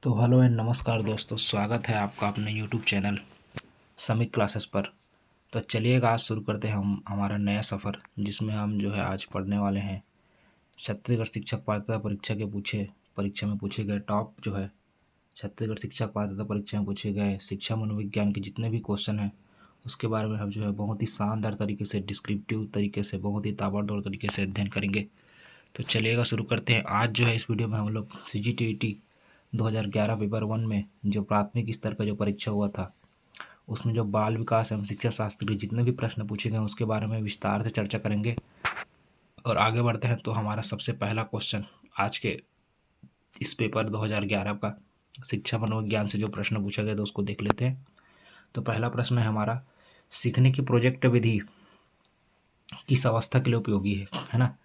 तो hello and नमस्कार दोस्तों, स्वागत है आपका अपने यूट्यूब चैनल समीक क्लासेस पर। तो चलिएगा आज शुरू करते हैं हम हमारा नया सफ़र, जिसमें हम जो है आज पढ़ने वाले हैं छत्तीसगढ़ शिक्षक पात्रता परीक्षा में पूछे गए टॉप जो है छत्तीसगढ़ शिक्षक पात्रता परीक्षा में पूछे गए शिक्षा मनोविज्ञान के जितने भी क्वेश्चन हैं उसके बारे में हम जो है बहुत ही शानदार तरीके से, डिस्क्रिप्टिव तरीके से, बहुत ही ताबड़तोड़ तरीके से अध्ययन करेंगे। तो चलिएगा शुरू करते हैं। आज जो है इस वीडियो में हम लोग CGTET 2011 पेपर 1 में जो प्राथमिक स्तर का जो परीक्षा हुआ था उसमें जो बाल विकास एवं शिक्षा शास्त्र के जितने भी प्रश्न पूछे गए उसके बारे में विस्तार से चर्चा करेंगे। और आगे बढ़ते हैं तो हमारा सबसे पहला क्वेश्चन आज के इस पेपर 2011 का शिक्षा मनोविज्ञान से जो प्रश्न पूछा गया था उसको देख लेते हैं। तो पहला प्रश्न है हमारा, सीखने की प्रोजेक्ट विधि किस अवस्था के लिए उपयोगी है ना।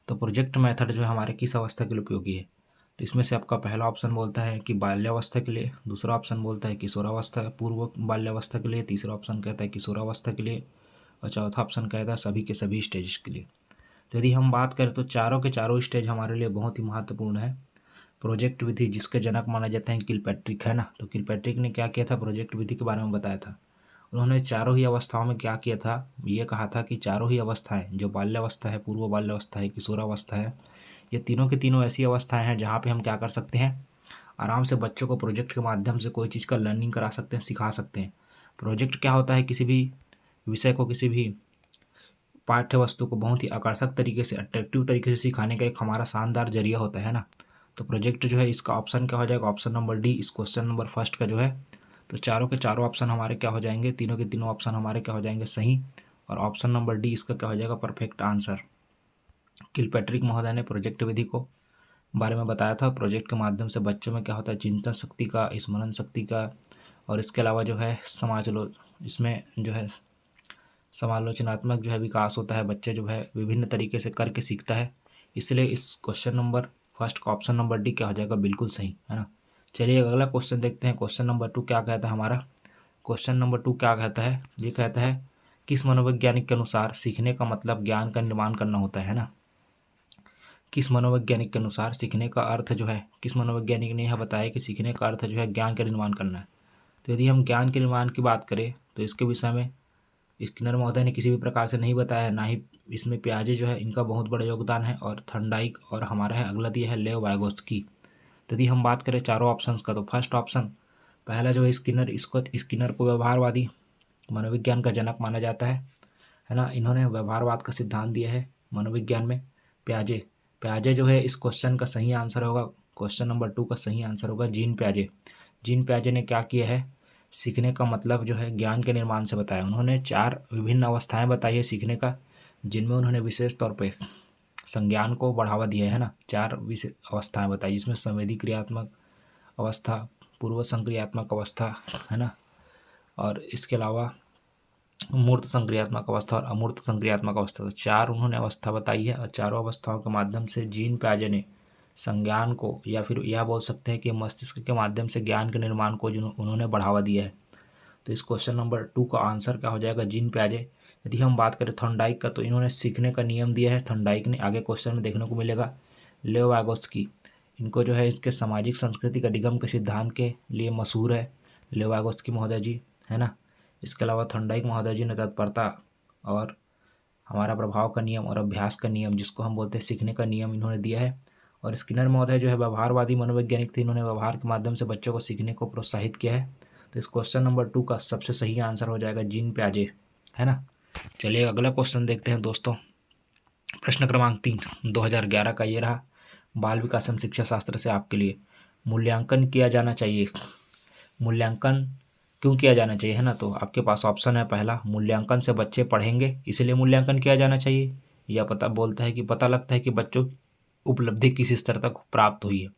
तो प्रोजेक्ट मेथड जो है हमारे किस अवस्था के लिए उपयोगी है। तो इसमें से आपका पहला ऑप्शन बोलता है कि बाल्यावस्था के लिए, दूसरा ऑप्शन बोलता है किशोरावस्था पूर्व बाल्यावस्था के लिए, तीसरा ऑप्शन कहता है किशोरावस्था के लिए और चौथा ऑप्शन कहता है सभी के सभी स्टेज के लिए। तो यदि हम बात करें तो चारों के चारों स्टेज हमारे लिए बहुत ही महत्वपूर्ण है। प्रोजेक्ट विधि जिसके जनक माना जाते हैं किलपैट्रिक, है ना। तो किलपैट्रिक ने क्या किया था, प्रोजेक्ट विधि के बारे में बताया था। उन्होंने चारों ही अवस्थाओं में क्या किया था, ये कहा था कि चारों ही अवस्थाएं, जो बाल्यावस्था है, पूर्व बाल्यावस्था है, किशोरावस्था है, ये तीनों की तीनों ऐसी अवस्थाएं हैं जहाँ पे हम क्या कर सकते हैं, आराम से बच्चों को प्रोजेक्ट के माध्यम से कोई चीज़ का लर्निंग करा सकते हैं, सिखा सकते हैं। प्रोजेक्ट क्या होता है, किसी भी विषय को, किसी भी पाठ्य वस्तु को बहुत ही आकर्षक तरीके से, अट्रैक्टिव तरीके से सिखाने का एक हमारा शानदार जरिया होता है ना। तो प्रोजेक्ट जो है इसका ऑप्शन क्या हो जाएगा, ऑप्शन नंबर डी, इस क्वेश्चन नंबर फर्स्ट का जो है। तो चारों के चारों ऑप्शन हमारे क्या हो जाएंगे, तीनों के तीनों ऑप्शन हमारे क्या हो जाएंगे, सही। और ऑप्शन नंबर डी इसका क्या हो जाएगा, परफेक्ट आंसर। किलपैट्रिक महोदय ने प्रोजेक्ट विधि को बारे में बताया था। प्रोजेक्ट के माध्यम से बच्चों में क्या होता है, चिंतन शक्ति का, स्मरण शक्ति का, और इसके अलावा जो है इसमें जो है समालोचनात्मक जो है विकास होता है। बच्चे जो है विभिन्न तरीके से करके सीखता है। इसलिए इस क्वेश्चन नंबर फर्स्ट का ऑप्शन नंबर डी क्या हो जाएगा, बिल्कुल सही, है ना। चलिए अगला क्वेश्चन देखते हैं। क्वेश्चन नंबर 2 क्या कहता है हमारा, क्वेश्चन नंबर 2 क्या कहता है, ये कहता है किस मनोवैज्ञानिक के अनुसार सीखने का मतलब ज्ञान का निर्माण करना होता है ना। किस मनोवैज्ञानिक के अनुसार सीखने का अर्थ जो है, किस मनोवैज्ञानिक ने यह बताया कि सीखने का अर्थ जो है ज्ञान का निर्माण करना है। तो यदि हम ज्ञान के निर्माण की बात करें तो इसके विषय में स्किनर महोदय ने किसी भी प्रकार से नहीं बताया है, ना ही इसमें प्याजे जो है इनका बहुत बड़ा योगदान है, और थर्नडाइक, और हमारा है अगला दिया है लेव वाइगोत्स्की। तो यदि हम बात करें चारों ऑप्शंस का तो फर्स्ट ऑप्शन पहला जो है स्किनर, इसको स्किनर को व्यवहारवादी मनोविज्ञान का जनक माना जाता है ना। इन्होंने व्यवहारवाद का सिद्धांत दिया है मनोविज्ञान में। प्याजे प्याजे जो है इस क्वेश्चन का सही आंसर होगा, क्वेश्चन नंबर 2 का सही आंसर होगा जीन प्याजे। जीन प्याजे ने क्या किया है, सीखने का मतलब जो है ज्ञान के निर्माण से बताया। उन्होंने 4 विभिन्न अवस्थाएं बताई है सीखने का, जिनमें उन्होंने विशेष तौर पे संज्ञान को बढ़ावा दिया है ना। 4 विशेष अवस्थाएं बताई, जिसमें संवेदी क्रियात्मक अवस्था, पूर्व संक्रियात्मक अवस्था, है ना, और इसके अलावा मूर्त संक्रियात्मक अवस्था और अमूर्त संक्रियात्मक अवस्था। तो 4 उन्होंने अवस्था बताई है, और चारों अवस्थाओं के माध्यम से जीन प्याजे ने संज्ञान को, या फिर यह बोल सकते हैं कि मस्तिष्क के माध्यम से ज्ञान के निर्माण को उन्होंने बढ़ावा दिया है। तो इस क्वेश्चन नंबर 2 का आंसर क्या हो जाएगा, जीन प्याजे। यदि हम बात करें थॉर्नडाइक का, तो इन्होंने सीखने का नियम दिया है थॉर्नडाइक ने, आगे क्वेश्चन में देखने को मिलेगा। लेव वाइगोत्स्की, इनको जो है इसके सामाजिक सांस्कृतिक अधिगम के सिद्धांत के लिए मशहूर है लेव वाइगोत्स्की महोदय जी, है ना। इसके अलावा थॉर्नडाइक महोदय जी ने तत्परता और हमारा प्रभाव का नियम और अभ्यास का नियम, जिसको हम बोलते हैं सीखने का नियम, इन्होंने दिया है। और स्किनर महोदय जो है व्यवहारवादी मनोवैज्ञानिक थे, इन्होंने व्यवहार के माध्यम से बच्चों को सीखने को प्रोत्साहित किया है। तो इस क्वेश्चन नंबर 2 का सबसे सही आंसर हो जाएगा जीन प्याजे, है ना। चलिए अगला क्वेश्चन देखते हैं दोस्तों। प्रश्न क्रमांक 3 2011 का ये रहा, बाल विकास एवं शिक्षा शास्त्र से आपके लिए मूल्यांकन किया जाना चाहिए। मूल्यांकन क्यों किया जाना चाहिए, है ना। तो आपके पास ऑप्शन है, पहला मूल्यांकन से बच्चे पढ़ेंगे इसलिए मूल्यांकन किया जाना चाहिए, या पता बोलता है कि पता लगता है कि बच्चों की उपलब्धि किस स्तर तक प्राप्त हुई है,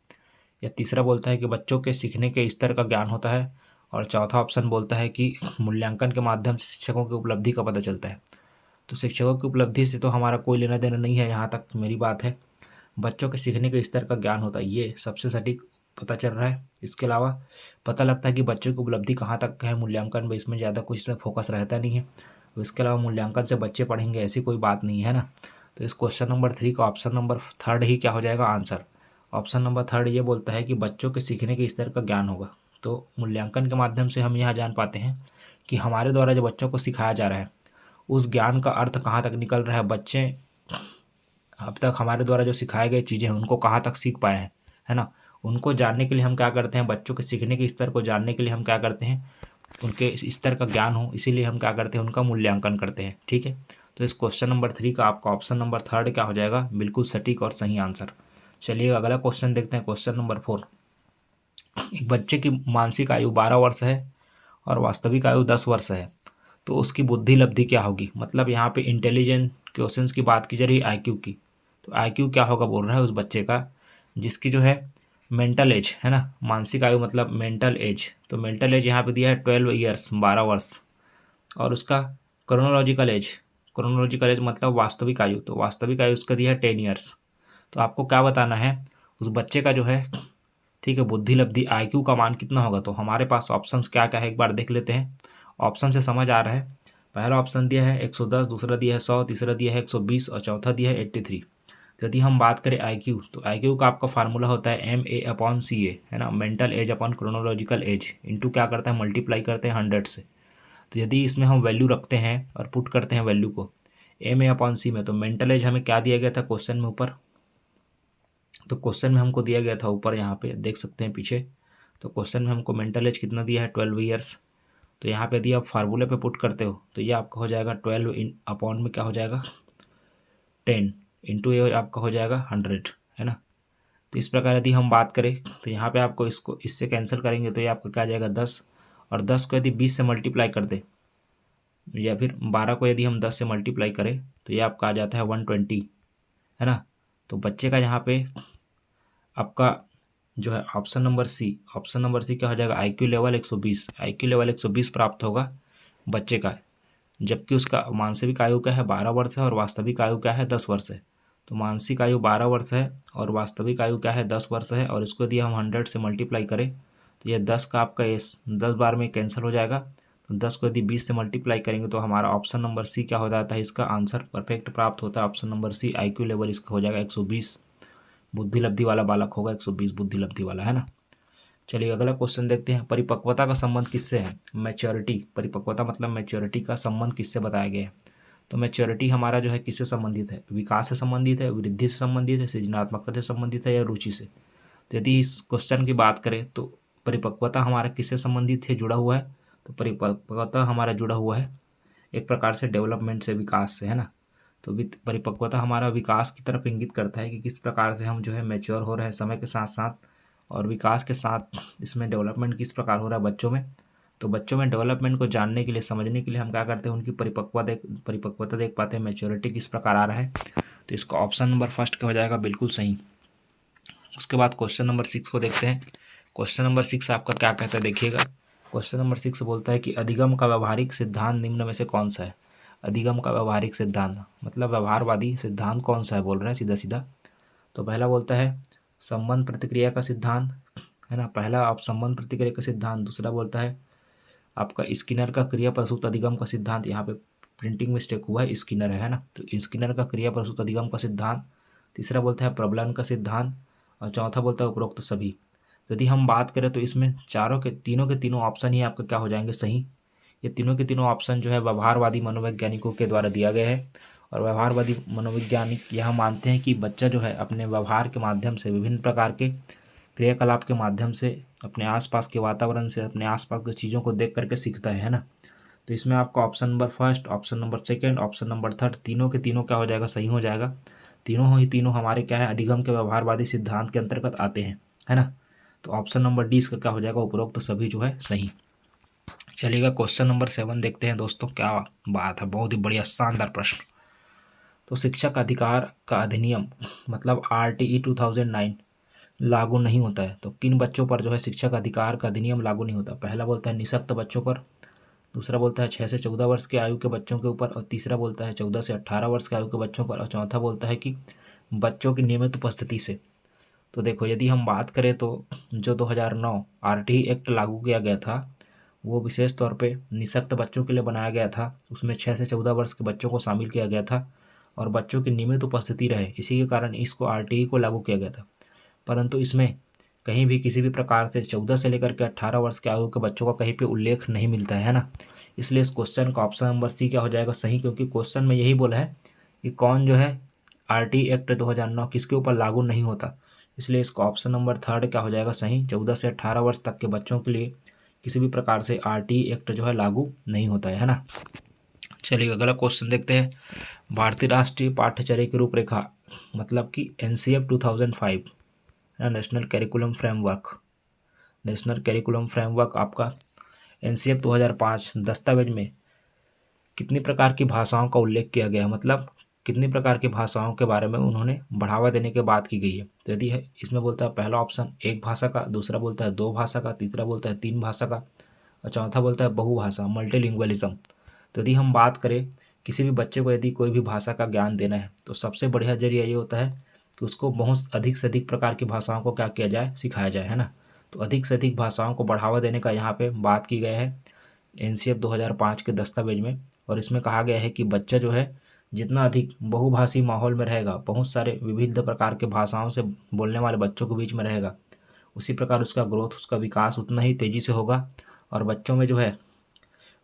या तीसरा बोलता है कि बच्चों के सीखने के स्तर का ज्ञान होता है, और चौथा ऑप्शन बोलता है कि मूल्यांकन के माध्यम से शिक्षकों की उपलब्धि का पता चलता है। तो शिक्षकों की उपलब्धि से तो हमारा कोई लेना देना नहीं है, यहाँ तक मेरी बात है। बच्चों के सीखने के स्तर का ज्ञान होता है, ये सबसे सटीक पता चल रहा है। इसके अलावा पता लगता है कि बच्चों की उपलब्धि कहाँ तक है मूल्यांकन में, इसमें ज़्यादा कुछ इसमें फोकस रहता नहीं है। इसके अलावा मूल्यांकन से बच्चे पढ़ेंगे ऐसी कोई बात नहीं है ना। तो इस क्वेश्चन नंबर 3 का ऑप्शन नंबर थर्ड ही क्या हो जाएगा आंसर। ऑप्शन नंबर थर्ड ये बोलता है कि बच्चों के सीखने के स्तर का ज्ञान होगा। तो मूल्यांकन के माध्यम से हम यहाँ जान पाते हैं कि हमारे द्वारा जो बच्चों को सिखाया जा रहा है उस ज्ञान का अर्थ कहाँ तक निकल रहा है, बच्चे अब तक हमारे द्वारा जो सिखाए गए चीज़ें हैं उनको कहाँ तक सीख पाए हैं, है ना। उनको जानने के लिए हम क्या करते हैं, बच्चों के सीखने के स्तर को जानने के लिए हम क्या करते हैं, उनके स्तर का ज्ञान हो, इसीलिए हम क्या करते हैं, उनका मूल्यांकन करते हैं। ठीक है, तो इस क्वेश्चन नंबर 3 का आपका ऑप्शन नंबर थर्ड क्या हो जाएगा, बिल्कुल सटीक और सही आंसर। चलिए अगला क्वेश्चन देखते हैं, क्वेश्चन नंबर 4। एक बच्चे की मानसिक आयु 12 वर्ष है और वास्तविक आयु 10 वर्ष है, तो उसकी बुद्धि लब्धि क्या होगी। मतलब यहाँ पे इंटेलिजेंट क्वेश्चंस की बात की जा रही है, आईक्यू की। तो आईक्यू क्या होगा बोल रहा है उस बच्चे का जिसकी जो है मेंटल एज है ना, मानसिक आयु मतलब मेंटल एज, तो मेंटल एज यहाँ पे दिया है 12 ईयर्स, 12 वर्ष। और उसका क्रोनोलॉजिकल एज मतलब वास्तविक आयु, तो वास्तविक आयु उसका दिया है 10 ईयर्स। तो आपको क्या बताना है, उस बच्चे का जो है, ठीक है, बुद्धि लब्धि आईक्यू का मान कितना होगा। तो हमारे पास ऑप्शंस क्या क्या है एक बार देख लेते हैं। ऑप्शन से समझ आ रहा है, पहला ऑप्शन दिया है 110, दूसरा दिया है 100, तीसरा दिया है 120 और चौथा दिया है 83। तो यदि हम बात करें आईक्यू, तो आईक्यू का आपका फार्मूला होता है MA/CA, है ना, mental as upon chronological age, into क्या करता है, मल्टीप्लाई करते हैं 100 से। तो यदि इसमें हम वैल्यू रखते हैं और पुट करते हैं वैल्यू को MA/C में, तो मेंटल एज हमें क्या दिया गया था क्वेश्चन में ऊपर, तो क्वेश्चन में हमको दिया गया था ऊपर, यहाँ पे देख सकते हैं पीछे, तो क्वेश्चन में हमको मेंटल एज कितना दिया है, 12 ईयर्स। तो यहाँ पे यदि आप फार्मूले पे पुट करते हो तो ये आपका हो जाएगा 12 इन अपॉन में क्या हो जाएगा 10, इंटू ये आपका हो जाएगा 100, है ना। तो इस प्रकार यदि हम बात करें तो यहाँ पे आपको इसको इससे कैंसिल करेंगे तो ये आपका क्या आ जाएगा 10, और 10 को यदि 20 से मल्टीप्लाई कर दे, या फिर 12 को यदि हम 10 से मल्टीप्लाई करें तो ये आपका आ जाता है 120, है ना। तो बच्चे का यहाँ पे आपका जो है ऑप्शन नंबर सी क्या हो जाएगा, आईक्यू लेवल 120, आईक्यू लेवल 120 प्राप्त होगा बच्चे का। जबकि उसका मानसिक आयु क्या है, 12 वर्ष है और वास्तविक आयु क्या है, 10 वर्ष है। तो मानसिक आयु 12 वर्ष है और वास्तविक आयु क्या है, 10 वर्ष है, और इसको यदि हम 100 से मल्टीप्लाई करें तो ये 10 का आपका ये 10 बार में कैंसिल हो जाएगा। तो 10 को यदि 20 से मल्टीप्लाई करेंगे तो हमारा ऑप्शन नंबर सी क्या हो जाता है, इसका आंसर परफेक्ट प्राप्त होता है। Option number C IQ level इसका हो जाएगा 120, बुद्धि लब्धि वाला बालक होगा 120 बुद्धि लब्धि वाला, है ना। चलिए अगला क्वेश्चन देखते हैं, परिपक्वता का संबंध किससे है, मैच्योरिटी, परिपक्वता मतलब मैच्योरिटी का संबंध किससे बताया गया है। तो मैच्योरिटी हमारा जो है किससे संबंधित है, विकास से संबंधित है, वृद्धि से संबंधित है, सृजनात्मकता से संबंधित है, या रुचि से। तो यदि इस क्वेश्चन की बात करें तो परिपक्वता हमारा किससे संबंधित है, जुड़ा हुआ है। तो परिपक्वता हमारा जुड़ा हुआ है एक प्रकार से डेवलपमेंट से, विकास से, है ना। तो परिपक्वता हमारा विकास की तरफ इंगित करता है कि किस प्रकार से हम जो है मैच्योर हो रहे हैं समय के साथ साथ, और विकास के साथ इसमें डेवलपमेंट किस प्रकार हो रहा है बच्चों में। तो बच्चों में डेवलपमेंट को जानने के लिए, समझने के लिए हम क्या करते हैं, उनकी परिपक्वता देख पाते हैं, मैच्योरिटी किस प्रकार आ रहा है। तो इसका ऑप्शन नंबर फर्स्ट क्या हो जाएगा, बिल्कुल सही। उसके बाद क्वेश्चन नंबर 6 को देखते हैं। क्वेश्चन नंबर 6 आपका क्या कहता है देखिएगा। क्वेश्चन नंबर 6 बोलता है कि अधिगम का व्यवहारिक सिद्धांत निम्न में से कौन सा है। अधिगम का व्यवहारिक सिद्धांत मतलब व्यवहारवादी सिद्धांत कौन सा है बोल रहा है सीधा सीधा। तो पहला बोलता है संबंध प्रतिक्रिया का सिद्धांत, है ना, पहला आप संबंध प्रतिक्रिया का सिद्धांत। दूसरा बोलता है आपका स्किनर का क्रिया प्रसूत अधिगम का सिद्धांत, यहाँ पे प्रिंटिंग मिस्टेक हुआ है, स्किनर है ना, तो स्किनर का क्रिया प्रसूत अधिगम का सिद्धांत। तीसरा बोलता है प्रबलन का सिद्धांत, और चौथा बोलता है उपरोक्त सभी। यदि हम बात करें तो इसमें तीनों के तीनों ऑप्शन ही आपका क्या हो जाएंगे, सही। ये तीनों के तीनों ऑप्शन जो है व्यवहारवादी मनोवैज्ञानिकों के द्वारा दिया गया है। और व्यवहारवादी मनोवैज्ञानिक यह मानते हैं कि बच्चा जो है अपने व्यवहार के माध्यम से, विभिन्न प्रकार के क्रियाकलाप के माध्यम से, अपने आसपास के वातावरण से, अपने आसपास की चीज़ों को देख करके सीखता है ना। तो इसमें आपका option number first, option number second, option number third, तीनों के तीनों क्या हो जाएगा, सही हो जाएगा। तीनों हमारे क्या है, अधिगम के व्यवहारवादी सिद्धांत के अंतर्गत आते हैं, है ना। तो ऑप्शन नंबर डी इसका क्या हो जाएगा, उपरोक्त सभी जो है सही। चलिएगा क्वेश्चन नंबर 7 देखते हैं दोस्तों, क्या बात है, बहुत ही बढ़िया शानदार प्रश्न। तो शिक्षक अधिकार का अधिनियम मतलब RTE 2009 लागू नहीं होता है। तो किन बच्चों पर जो है शिक्षक अधिकार का अधिनियम लागू नहीं होता। पहला बोलता है निःशक्त बच्चों पर, दूसरा बोलता है 6 से 14 वर्ष के आयु के बच्चों के ऊपर, और तीसरा बोलता है 14 से 18 वर्ष के आयु के बच्चों पर, और चौथा बोलता है कि बच्चों की नियमित उपस्थिति से। तो देखो यदि हम बात करें तो जो 2009 RTE एक्ट लागू किया गया था वो विशेष तौर पे निःशक्त बच्चों के लिए बनाया गया था। उसमें 6 से 14 वर्ष के बच्चों को शामिल किया गया था और बच्चों की नियमित उपस्थिति रहे, इसी के कारण इसको RTE को लागू किया गया था। परंतु इसमें कहीं भी किसी भी प्रकार से 14 से लेकर के 18 वर्ष के आयु के बच्चों का कहीं पे उल्लेख नहीं मिलता है ना। इसलिए इस क्वेश्चन का ऑप्शन नंबर सी क्या हो जाएगा सही, क्योंकि क्वेश्चन में यही बोला है कि कौन जो है आरटी एक्ट 2009 किसके ऊपर लागू नहीं होता। इसलिए इसका ऑप्शन नंबर थर्ड क्या हो जाएगा सही, 14 से 18 वर्ष तक के बच्चों के लिए किसी भी प्रकार से आरटी एक्ट जो है लागू नहीं होता है ना। चलिए अगला क्वेश्चन देखते हैं। भारतीय राष्ट्रीय पाठ्यचर्या की रूपरेखा मतलब कि एनसीएफ 2005 है, national curriculum framework. National curriculum framework आपका एनसीएफ 2005 दस्तावेज में कितनी प्रकार की भाषाओं का उल्लेख किया गया है, मतलब कितनी प्रकार की भाषाओं के बारे में उन्होंने बढ़ावा देने की बात की गई है। तो यदि है इसमें बोलता है पहला ऑप्शन एक भाषा का, दूसरा बोलता है दो भाषा का, तीसरा बोलता है तीन भाषा का और चौथा बोलता है बहुभाषा मल्टीलिंग्वलिज्म। तो यदि हम बात करें किसी भी बच्चे को यदि कोई भी भाषा का ज्ञान देना है तो सबसे बढ़िया जरिया ये होता है कि उसको बहुत अधिक से अधिक प्रकार की भाषाओं को क्या किया जाए, सिखाया जाए, है ना। तो अधिक से अधिक भाषाओं को बढ़ावा देने का यहाँ पे बात की गई है एनसीएफ 2005 के दस्तावेज में। और इसमें कहा गया है कि बच्चा जो है जितना अधिक बहुभाषी माहौल में रहेगा, बहुत सारे विविध प्रकार के भाषाओं से बोलने वाले बच्चों के बीच में रहेगा, उसी प्रकार उसका ग्रोथ, उसका विकास उतना ही तेज़ी से होगा और बच्चों में जो है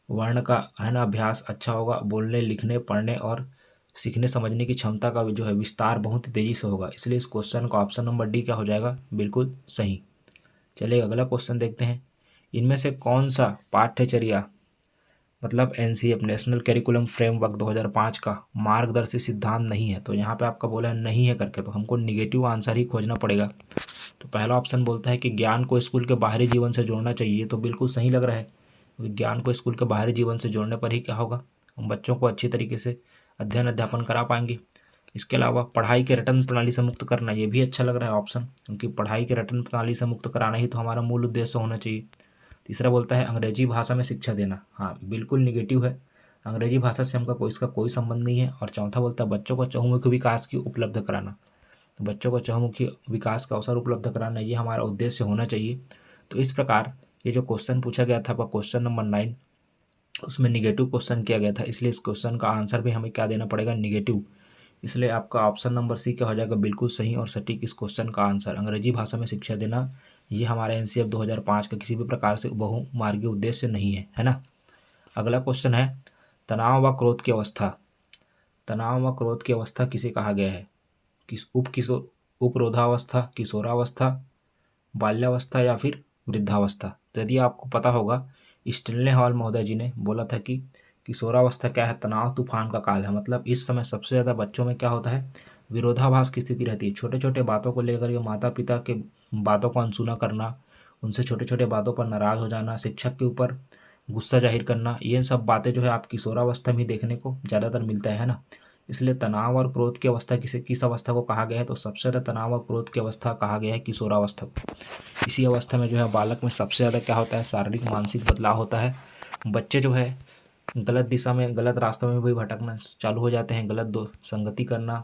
वर्ण का है ना अभ्यास अच्छा होगा, बोलने लिखने पढ़ने और सीखने समझने की क्षमता का जो है विस्तार बहुत ही तेज़ी से होगा। इसलिए इस क्वेश्चन का ऑप्शन नंबर डी क्या हो जाएगा, बिल्कुल सही। चलिए अगला क्वेश्चन देखते हैं। इनमें से कौन सा पाठ्यचर्या मतलब एनसीएफ नेशनल करिकुलम फ्रेमवर्क 2005 का मार्गदर्शी सिद्धांत नहीं है। तो यहाँ पे आपका बोला है नहीं है करके, तो हमको निगेटिव आंसर ही खोजना पड़ेगा। तो पहला ऑप्शन बोलता है कि ज्ञान को स्कूल के बाहरी जीवन से जोड़ना चाहिए, तो बिल्कुल सही लग रहा है, क्योंकि ज्ञान को स्कूल के बाहरी जीवन से जोड़ने पर ही क्या होगा, हम बच्चों को अच्छी तरीके से अध्ययन अध्यापन करा पाएंगे। इसके अलावा पढ़ाई के रटन प्रणाली से मुक्त करना, ये भी अच्छा लग रहा है ऑप्शन, क्योंकि पढ़ाई के रटन प्रणाली से मुक्त कराना ही तो हमारा मूल उद्देश्य होना चाहिए। तीसरा बोलता है अंग्रेजी भाषा में शिक्षा देना, हाँ बिल्कुल निगेटिव है, अंग्रेजी भाषा से हमका इसका कोई संबंध नहीं है। और चौथा बोलता है बच्चों को चहुमुखी विकास की उपलब्ध कराना, तो बच्चों को चहुमुखी विकास का अवसर उपलब्ध कराना ये हमारा उद्देश्य होना चाहिए। तो इस प्रकार ये जो क्वेश्चन पूछा गया था आपका क्वेश्चन नंबर 9, उसमें निगेटिव क्वेश्चन किया गया था, इसलिए इस क्वेश्चन का आंसर भी हमें क्या देना पड़ेगा, निगेटिव। इसलिए आपका ऑप्शन नंबर सी क्या हो जाएगा, बिल्कुल सही और सटीक इस क्वेश्चन का आंसर। अंग्रेजी भाषा में शिक्षा देना ये हमारा एनसीएफ 2005 का किसी भी प्रकार से बहुमार्गीय उद्देश्य नहीं है ना। अगला क्वेश्चन है तनाव व क्रोध की अवस्था। तनाव व क्रोध की अवस्था किसे कहा गया है, उपरोधावस्था, किशोरावस्था, बाल्यावस्था या फिर वृद्धावस्था। तो यदि आपको पता होगा स्टेनले हॉल महोदय जी ने बोला था कि किशोरावस्था क्या है, तनाव तूफान का काल है, मतलब इस समय सबसे ज़्यादा बच्चों में क्या होता है, विरोधाभास की स्थिति रहती है। छोटे छोटे बातों को लेकर के माता पिता के बातों को अनसुना करना, उनसे छोटे छोटे बातों पर नाराज़ हो जाना, शिक्षक के ऊपर गुस्सा जाहिर करना, ये सब बातें जो है आप किशोरावस्था में देखने को ज़्यादातर मिलता है ना। इसलिए तनाव और क्रोध की अवस्था किस अवस्था को कहा गया है, तो सबसे ज़्यादा तनाव और क्रोध की अवस्था कहा गया है किशोरावस्था को। इसी अवस्था में जो है बालक में सबसे ज़्यादा क्या होता है, शारीरिक मानसिक बदलाव होता है। बच्चे जो है गलत दिशा में, गलत रास्तों में भी भटकना चालू हो जाते हैं, गलत संगति करना,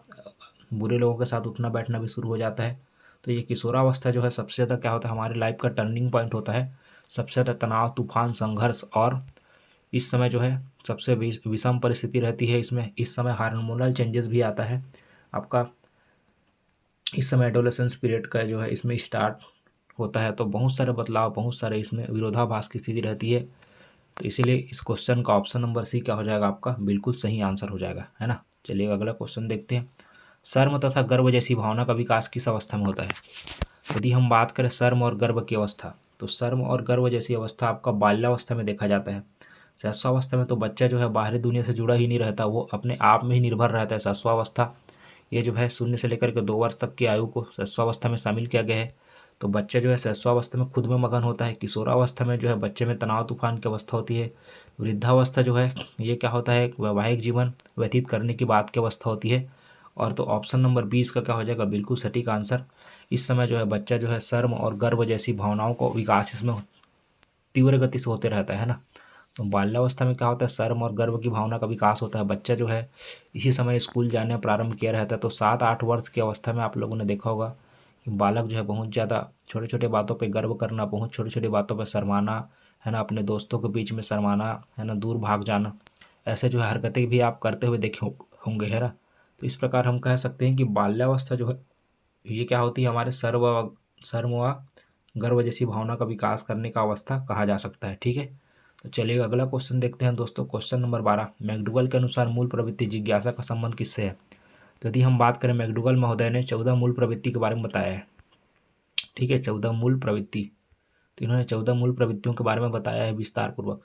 बुरे लोगों के साथ उठना बैठना भी शुरू हो जाता है। तो ये किशोरावस्था जो है सबसे ज़्यादा क्या होता है, हमारी लाइफ का टर्निंग पॉइंट होता है। सबसे ज़्यादा तनाव तूफान संघर्ष और इस समय जो है सबसे विषम परिस्थिति रहती है। इसमें इस समय हार्मोनल चेंजेस भी आता है आपका, इस समय एडोलेसेंस पीरियड का जो है इसमें स्टार्ट होता है। तो बहुत सारे बदलाव, बहुत सारे इसमें विरोधाभास की स्थिति रहती है। तो इसीलिए इस क्वेश्चन का ऑप्शन नंबर सी क्या हो जाएगा आपका, बिल्कुल सही आंसर हो जाएगा, है ना। चलिए अगला क्वेश्चन देखते हैं। शर्म तथा गर्व जैसी भावना का विकास किस अवस्था में होता है। यदि हम बात करें शर्म और गर्व की अवस्था, तो शर्म और गर्व जैसी अवस्था आपका बाल्यावस्था में देखा जाता है। शैशवावस्था में तो बच्चा जो है बाहरी दुनिया से जुड़ा ही नहीं रहता, वो अपने आप में ही निर्भर रहता है। शैशवावस्था ये जो है 0 से लेकर के 2 वर्ष तक की आयु को शैशवावस्था में शामिल किया गया है। तो बच्चा जो है शैशवावस्था में खुद में मगन होता है। किशोरावस्था में जो है बच्चे में तनाव तूफान की अवस्था होती है। वृद्धावस्था जो है ये क्या होता है, वैवाहिक जीवन व्यतीत करने की बात की अवस्था होती है। और तो ऑप्शन नंबर 20 का क्या हो जाएगा, बिल्कुल सटीक आंसर। इस समय जो है बच्चा जो है शर्म और गर्व जैसी भावनाओं को विकास इसमें तीव्र गति से होते रहता है ना। तो बाल्यावस्था में क्या होता है, शर्म और गर्व की भावना का विकास होता है। बच्चा जो है इसी समय स्कूल जाने प्रारंभ किया रहता है। तो 7-8 वर्ष की अवस्था में आप लोगों ने देखा होगा कि बालक जो है बहुत ज़्यादा छोटे छोटे बातों पे गर्व करना, बहुत छोटी छोटी बातों पे शर्माना, है ना, अपने दोस्तों के बीच में शर्माना, है ना, दूर भाग जाना, ऐसे जो है हरकतें भी आप करते हुए देखे होंगे, है ना। तो इस प्रकार हम कह सकते हैं कि बाल्यावस्था जो है ये क्या होती है, हमारे सर्व व गर्व जैसी भावना का विकास करने का अवस्था कहा जा सकता है। ठीक है, तो चलिए अगला क्वेश्चन देखते हैं दोस्तों। क्वेश्चन नंबर 12, मैकडूगल के अनुसार मूल प्रवृत्ति जिज्ञासा का संबंध किससे है? तो यदि हम बात करें, मैकडूगल महोदय ने 14 मूल प्रवृत्ति के बारे में बताया है। ठीक है, 14 मूल प्रवृत्ति, तो इन्होंने 14 मूल प्रवृत्तियों के बारे में बताया है विस्तार पूर्वक,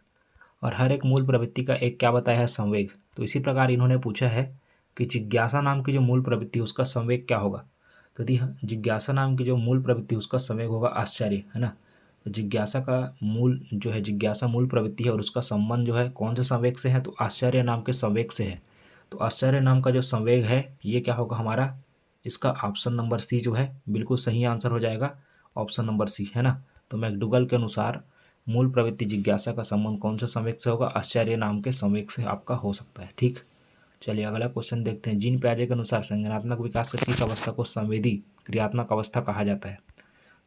और हर एक मूल प्रवृत्ति का एक क्या बताया है, संवेग। तो इसी प्रकार इन्होंने पूछा है कि जिज्ञासा नाम की जो मूल प्रवृत्ति है उसका संवेग क्या होगा? तो यदि जिज्ञासा नाम की जो मूल प्रवृत्ति उसका संवेग होगा आश्चर्य, है ना। तो जिज्ञासा का मूल जो है, जिज्ञासा मूल प्रवृत्ति है और उसका संबंध जो है कौन से संवेग से है? तो आश्चर्य नाम के संवेग से है। तो आश्चर्य नाम का जो संवेग है ये क्या होगा हमारा? इसका ऑप्शन नंबर सी जो है बिल्कुल सही आंसर हो जाएगा, ऑप्शन नंबर सी, है ना। तो मैकडूगल के अनुसार मूल प्रवृत्ति जिज्ञासा का संबंध कौन से संवेग से होगा? आश्चर्य नाम के संवेग से आपका हो सकता है। ठीक, चलिए अगला क्वेश्चन देखते हैं। जीन पियाजे के अनुसार संज्ञानात्मक विकास से किस अवस्था को संवेदी क्रियात्मक अवस्था कहा जाता है?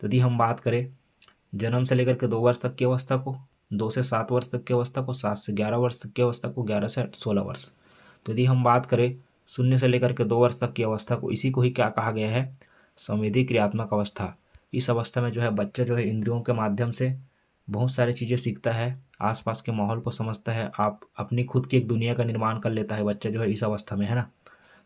तो यदि हम बात करें जन्म से लेकर के 2 वर्ष तक की अवस्था को, 2 से 7 वर्ष तक की अवस्था को, 7 से 11 वर्ष तक की अवस्था को, 11 से 16 वर्ष। तो यदि हम बात करें 0 से लेकर के 2 वर्ष तक की अवस्था को, इसी को ही क्या कहा गया है? संवेदी क्रियात्मक अवस्था। इस अवस्था में जो है बच्चा जो है इंद्रियों के माध्यम से बहुत सारी चीज़ें सीखता है, आसपास के माहौल को समझता है, आप अपनी खुद की एक दुनिया का निर्माण कर लेता है बच्चा जो है इस अवस्था में, है ना।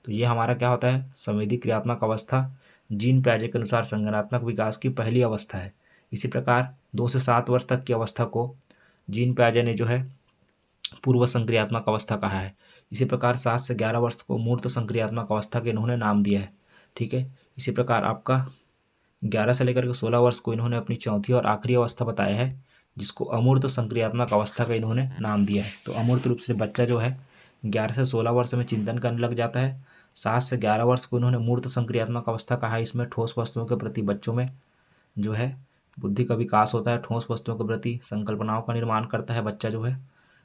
तो ये हमारा क्या होता है? संवेदी क्रियात्मक अवस्था जीन पियाजे के अनुसार संज्ञानात्मक विकास की पहली अवस्था है। इसी प्रकार 2 से 7 वर्ष तक की अवस्था को जीन पियाजे ने जो है पूर्व संक्रियात्मक अवस्था कहा है। इसी प्रकार 7 से 11 वर्ष को मूर्त संक्रियात्मक अवस्था के इन्होंने नाम दिया है। ठीक है, इसी प्रकार आपका 11 से लेकर के 16 वर्ष को इन्होंने अपनी चौथी और आखिरी अवस्था बताया है, जिसको अमूर्त संक्रियात्मक अवस्था का इन्होंने नाम दिया है। तो अमूर्त रूप से बच्चा जो है 11 से 16 वर्ष में चिंतन करने लग जाता है। 7 से 11 वर्ष को इन्होंने मूर्त संक्रियात्मक अवस्था कहा है। इसमें ठोस वस्तुओं के प्रति बच्चों में जो है बुद्धि का विकास होता है, ठोस वस्तुओं के प्रति संकल्पनाओं का निर्माण करता है बच्चा जो है।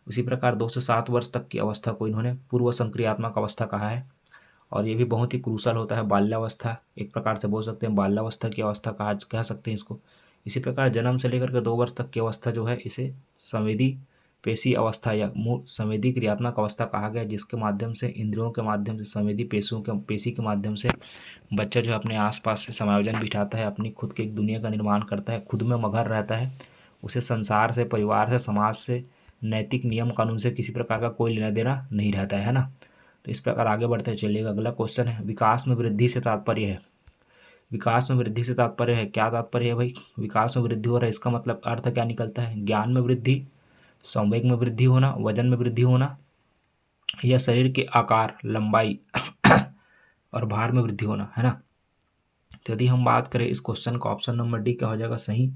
उसी प्रकार 2 से 7 वर्ष तक की अवस्था को इन्होंने पूर्व संक्रियात्मक अवस्था कहा है, और ये भी बहुत ही क्रूशल होता है, बाल्यावस्था, एक प्रकार से बोल सकते हैं बाल्यावस्था की अवस्था कह सकते हैं इसको। इसी प्रकार जन्म से लेकर के 2 वर्ष तक की अवस्था जो है इसे संवेदी पेशी अवस्था या संवेदी क्रियात्मक अवस्था कहा गया, जिसके माध्यम से इंद्रियों के माध्यम से संवेदी पेशी के माध्यम से बच्चा जो है अपने आसपास से समायोजन बिठाता है, अपनी खुद की एक दुनिया का निर्माण करता है, खुद में मगन रहता है। उसे संसार से, परिवार से, समाज से, नैतिक नियम कानून से किसी प्रकार का कोई लेना देना नहीं रहता है ना। तो इस प्रकार आगे बढ़ते चलिएगा। अगला क्वेश्चन है, विकास में वृद्धि से तात्पर्य है। विकास में वृद्धि से तात्पर्य है, क्या तात्पर्य है भाई? विकास में वृद्धि हो रहा है, इसका मतलब अर्थ क्या निकलता है? ज्ञान में वृद्धि, संवेग में वृद्धि होना, वजन में वृद्धि होना, या शरीर के आकार, लंबाई और भार में वृद्धि होना, है ना। तो यदि हम बात करें इस क्वेश्चन का, ऑप्शन नंबर डी क्या हो जाएगा सही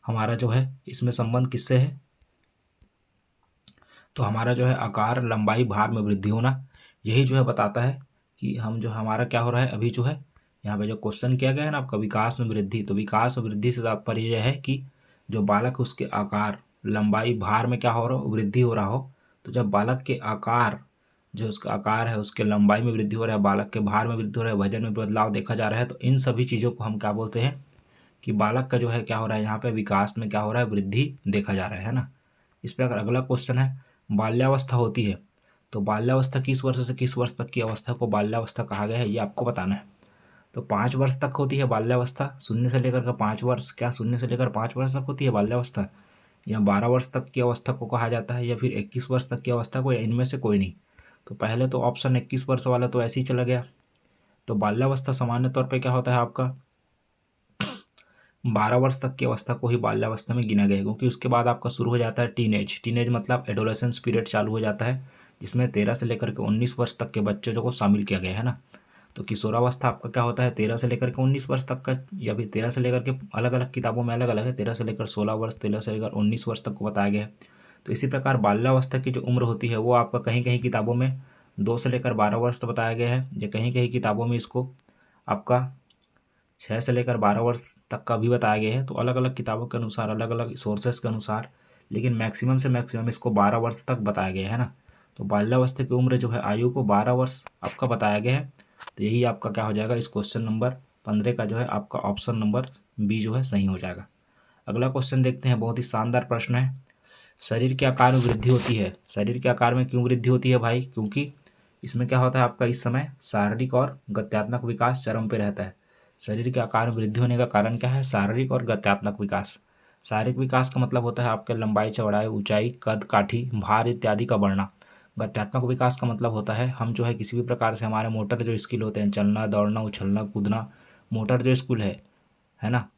हमारा जो है। इसमें संबंध किससे है? तो हमारा जो है आकार, लंबाई, भार में वृद्धि होना, यही जो है बताता है कि हम जो हमारा क्या हो रहा है अभी जो है यहाँ पे जो क्वेश्चन किया गया है ना आपका, विकास में वृद्धि। तो विकास में वृद्धि से तात्पर्य यह है कि जो बालक है उसके आकार, लंबाई, भार में क्या हो रहा हो? वृद्धि हो रहा हो। तो जब बालक के आकार, जो उसका आकार है उसके लंबाई में वृद्धि हो रहा है, बालक के भार में वृद्धि हो रहा है, वजन में बदलाव देखा जा रहा है, तो इन सभी चीज़ों को हम क्या बोलते हैं कि बालक का जो है क्या हो रहा है, यहाँ पे विकास में क्या हो रहा है? वृद्धि देखा जा रहा है ना। इस प्रकार अगला क्वेश्चन है, बाल्यावस्था होती है, तो बाल्यावस्था किस वर्ष से किस वर्ष तक की अवस्था को बाल्यावस्था कहा गया है, ये आपको बताना है। तो 5 वर्ष तक होती है बाल्यावस्था, 0 से लेकर के 5 वर्ष, क्या 0 से लेकर 5 वर्ष तक होती है बाल्यावस्था, या 12 वर्ष तक की अवस्था को कहा जाता है, या फिर 21 वर्ष तक की अवस्था को, या इनमें से कोई नहीं? तो पहले तो ऑप्शन 21 वर्ष वाला तो ऐसे ही चला गया। तो बाल्यावस्था सामान्य तौर पर क्या होता है आपका, 12 वर्ष तक की अवस्था को ही बाल्यावस्था में गिना गया, क्योंकि उसके बाद आपका शुरू हो जाता है टीनेज। टीनेज मतलब एडोलेसेंस पीरियड चालू हो जाता है, जिसमें 13 से लेकर के 19 वर्ष तक के बच्चों को शामिल किया गया है ना। तो किशोरावस्था आपका क्या होता है, 13 से लेकर के 19 वर्ष तक का, या फिर 13 से लेकर के, अलग अलग किताबों में अलग अलग है, 13 से लेकर 16 वर्ष, 13 से लेकर 19 वर्ष तक को बताया गया है। तो इसी प्रकार बाल्यावस्था की जो उम्र होती है वो आपका कहीं कहीं किताबों में 2 से लेकर 12 वर्ष तक बताया गया है, या कहीं कहीं किताबों में इसको आपका 6 से लेकर 12 वर्ष तक का भी बताया गया है। तो अलग अलग किताबों के अनुसार, अलग अलग सोर्सेस के अनुसार, लेकिन मैक्सिमम से मैक्सिमम इसको 12 वर्ष तक बताया गया है ना। तो बाल्यावस्था की उम्र जो है, आयु को 12 वर्ष आपका बताया गया है। तो यही आपका क्या हो जाएगा, इस क्वेश्चन नंबर 15 का जो है आपका ऑप्शन नंबर बी जो है सही हो जाएगा। अगला क्वेश्चन देखते हैं, बहुत ही शानदार प्रश्न है। शरीर के आकार में वृद्धि होती है, शरीर के आकार में क्यों वृद्धि होती है भाई? क्योंकि इसमें क्या होता है आपका, इस समय शारीरिक और गत्यात्मक विकास चरम पे रहता है। शरीर के आकार में वृद्धि होने का कारण क्या है? शारीरिक और गत्यात्मक विकास। शारीरिक विकास का मतलब होता है आपके लंबाई, चौड़ाई, ऊंचाई, कद, काठी, भार इत्यादि का बढ़ना। गत्यात्मक विकास का मतलब होता है हम जो है किसी भी प्रकार से हमारे मोटर जो स्किल होते हैं, चलना, दौड़ना, उछलना, कूदना, मोटर जो स्किल है ना,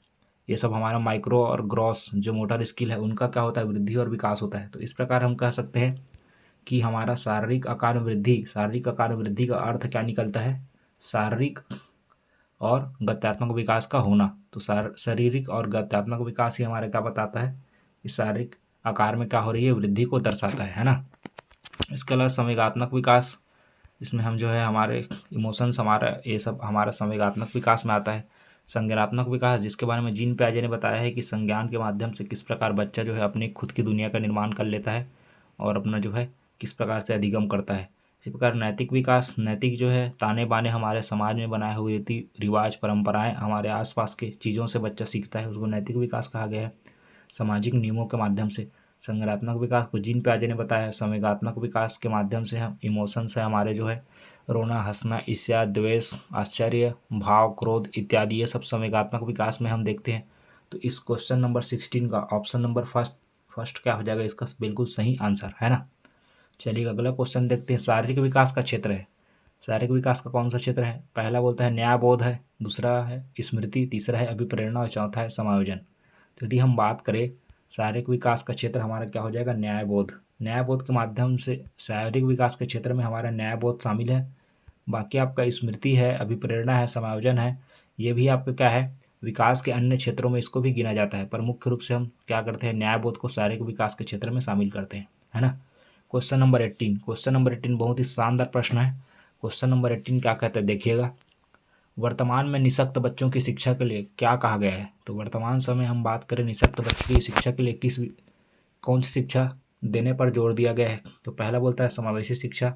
ये सब हमारा माइक्रो और ग्रॉस जो मोटर स्किल है उनका क्या होता है? वृद्धि और विकास होता है। तो इस प्रकार हम कह सकते हैं कि हमारा शारीरिक आकार में वृद्धि, शारीरिक आकार में वृद्धि का अर्थ क्या निकलता है? शारीरिक और गत्यात्मक विकास का होना। तो शारीरिक और गत्यात्मक विकास ही हमारे क्या बताता है? इस शारीरिक आकार में क्या हो रही है? वृद्धि को दर्शाता है ना। इसके अलावा संवेगात्मक विकास, इसमें हम जो है हमारे इमोशंस, हमारा ये सब हमारा संवेगात्मक विकास में आता है। संज्ञानात्मक विकास, जिसके बारे में जीन पियाजे ने बताया है कि संज्ञान के माध्यम से किस प्रकार बच्चा जो है अपनी खुद की दुनिया का निर्माण कर लेता है और अपना जो है किस प्रकार से अधिगम करता है। इसी प्रकार नैतिक विकास, नैतिक जो है ताने बाने हमारे समाज में बनाए हुए रीति रिवाज, परंपराएं, हमारे आसपास के चीज़ों से बच्चा सीखता है, उसको नैतिक विकास कहा गया है। सामाजिक नियमों के माध्यम से। संज्ञानात्मक विकास को जीन पियाजे ने बताया है। संवेगात्मक विकास के माध्यम से हम इमोशंस है हमारे जो है रोना, हंसना, ईर्ष्या, द्वेष, आश्चर्य, भाव, क्रोध इत्यादि, ये सब संवेगात्मक विकास में हम देखते हैं। तो इस क्वेश्चन नंबर 16 का ऑप्शन नंबर फर्स्ट क्या हो जाएगा? इसका बिल्कुल सही आंसर है ना। चलिए अगला क्वेश्चन देखते हैं। शारीरिक विकास का क्षेत्र है, शारीरिक विकास का कौन सा क्षेत्र है? पहला बोलता है न्यायबोध है, दूसरा है स्मृति, तीसरा है अभिप्रेरणा और चौथा है समायोजन। तो यदि हम बात करें शारीरिक विकास का क्षेत्र हमारा क्या हो जाएगा? न्यायबोध। न्यायबोध के माध्यम से शारीरिक विकास के क्षेत्र में हमारा न्यायबोध शामिल है। बाकी आपका स्मृति है, अभिप्रेरणा है, समायोजन है, ये भी आपका क्या है? विकास के अन्य क्षेत्रों में इसको भी गिना जाता है, पर मुख्य रूप से हम क्या करते हैं? न्यायबोध को शारीरिक विकास के क्षेत्र में शामिल करते हैं, है ना। क्वेश्चन नंबर 18, क्वेश्चन नंबर 18 बहुत ही शानदार प्रश्न है। क्वेश्चन नंबर 18 क्या कहता है? देखिएगा, वर्तमान में निःशक्त बच्चों की शिक्षा के लिए क्या कहा गया है? तो वर्तमान समय हम बात करें निःशक्त बच्चों की शिक्षा के लिए कौन सी शिक्षा देने पर जोर दिया गया है? तो पहला बोलता है समावेशी शिक्षा,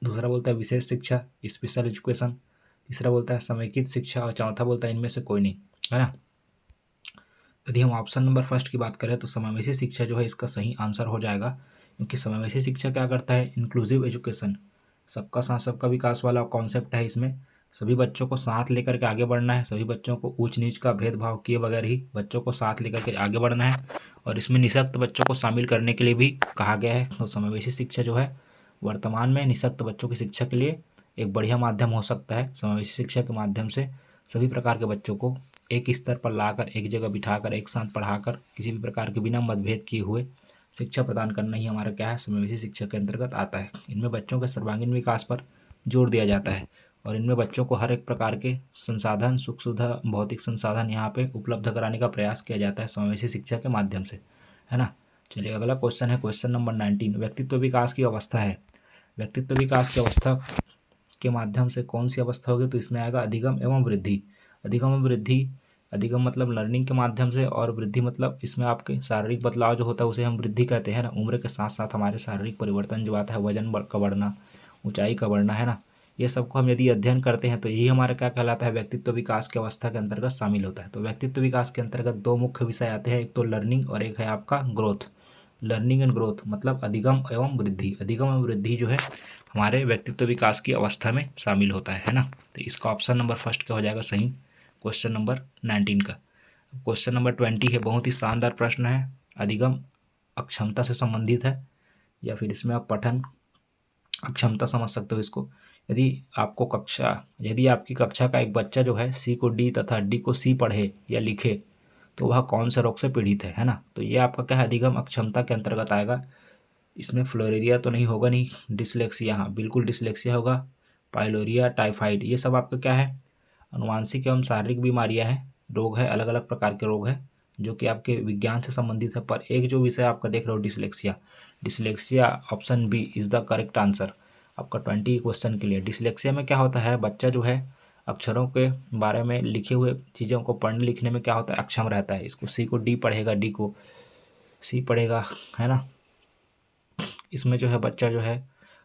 दूसरा बोलता है विशेष शिक्षा, स्पेशल एजुकेशन, तीसरा बोलता है समेकित शिक्षा और चौथा बोलता है इनमें से कोई नहीं, है ना। यदि हम ऑप्शन नंबर फर्स्ट की बात करें तो समावेशी शिक्षा जो है इसका सही आंसर हो जाएगा, क्योंकि समावेशी शिक्षा क्या करता है? इंक्लूसिव एजुकेशन, सबका साथ सबका विकास वाला कॉन्सेप्ट है। इसमें सभी बच्चों को साथ लेकर के आगे बढ़ना है, सभी बच्चों को ऊंच नीच का भेदभाव किए बगैर ही बच्चों को साथ लेकर के आगे बढ़ना है, और इसमें निःशक्त बच्चों को शामिल करने के लिए भी कहा गया है। तो समावेशी शिक्षा जो है वर्तमान में निःशक्त बच्चों की शिक्षा के लिए एक बढ़िया माध्यम हो सकता है। समावेशी शिक्षा के माध्यम से सभी प्रकार के बच्चों को एक स्तर पर लाकर, एक जगह बिठाकर, एक साथ पढ़ाकर, किसी भी प्रकार के बिना मतभेद किए हुए शिक्षा प्रदान करना ही हमारा क्या है? समावेशी शिक्षा के अंतर्गत आता है। इनमें बच्चों के सर्वांगीण विकास पर जोर दिया जाता है और इनमें बच्चों को हर एक प्रकार के संसाधन, सुख सुविधा, भौतिक संसाधन यहाँ पे उपलब्ध कराने का प्रयास किया जाता है समावेशी शिक्षा के माध्यम से, है ना। चलिए अगला क्वेश्चन है क्वेश्चन नंबर 19। व्यक्तित्व विकास की अवस्था है, व्यक्तित्व विकास की अवस्था के माध्यम से कौन सी अवस्था होगी? तो इसमें आएगा अधिगम एवं वृद्धि। अधिगम एवं वृद्धि, अधिगम मतलब लर्निंग के माध्यम से, और वृद्धि मतलब इसमें आपके शारीरिक बदलाव जो होता है उसे हम वृद्धि कहते हैं ना। उम्र के साथ साथ हमारे शारीरिक परिवर्तन जो आता है, वजन का बढ़ना, ऊंचाई का बढ़ना, है ना, ये सबको हम यदि अध्ययन करते हैं तो यही हमारा क्या कहलाता है? व्यक्तित्व विकास की अवस्था के अंतर्गत शामिल होता है। तो व्यक्तित्व विकास के अंतर्गत दो मुख्य विषय आते हैं, एक तो लर्निंग और एक है आपका ग्रोथ। लर्निंग एंड ग्रोथ मतलब अधिगम एवं वृद्धि। अधिगम एवं वृद्धि जो है हमारे व्यक्तित्व विकास की अवस्था में शामिल होता है ना। तो इसका ऑप्शन नंबर फर्स्ट क्या हो जाएगा सही? क्वेश्चन नंबर 19 का। क्वेश्चन नंबर 20 है, बहुत ही शानदार प्रश्न है। अधिगम अक्षमता से संबंधित है, या फिर इसमें आप पठन अक्षमता समझ सकते हो इसको। यदि आपकी कक्षा का एक बच्चा जो है सी को डी तथा डी को सी पढ़े या लिखे तो वह कौन से रोग से पीड़ित है ना। तो ये आपका क्या है? अधिगम अक्षमता के अंतर्गत आएगा। इसमें फ्लोरेरिया तो नहीं होगा, नहीं, डिसलेक्सिया, हाँ बिल्कुल डिसलेक्सिया होगा, पाइलोरिया, टाइफाइड, ये सब आपका क्या है? अनुवांशिक एवं शारीरिक बीमारियां हैं, रोग है, अलग अलग प्रकार के रोग हैं जो कि आपके विज्ञान से संबंधित है। पर एक जो विषय आपका देख रहे हो dyslexia, dyslexia option B is the correct answer आपका 20 क्वेश्चन के लिए। डिसलेक्सिया में क्या होता है? बच्चा जो है अक्षरों के बारे में लिखे हुए चीज़ों को पढ़ने लिखने में क्या होता है? अक्षम रहता है। इसको सी को डी पढ़ेगा, डी को सी पढ़ेगा, है ना। इसमें जो है बच्चा जो है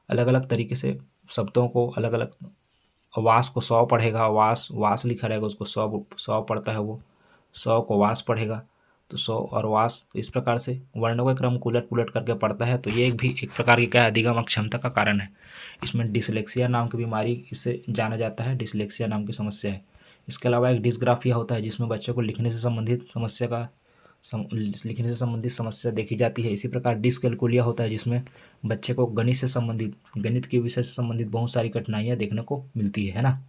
अलग अलग तरीके से शब्दों को अलग अलग, वास को सौ पढ़ेगा, वास वास लिखा रहेगा उसको सौ पढ़ता है वो, सौ को वास पढ़ेगा, तो सौ और वास, तो इस प्रकार से वर्णों के क्रम को उलट पुलट करके पढ़ता है। तो ये भी एक प्रकार की क्या है? अधिगम अक्षमता का कारण है। इसमें डिसलेक्सिया नाम की बीमारी इससे जाना जाता है, डिसलेक्सिया नाम की समस्या है। इसके अलावा एक डिस्ग्राफिया होता है जिसमें बच्चों को लिखने से संबंधित समस्या देखी जाती है। इसी प्रकार डिसकैलकुलिया होता है जिसमें बच्चे को गणित के विषय से संबंधित बहुत सारी कठिनाइयाँ देखने को मिलती है ना।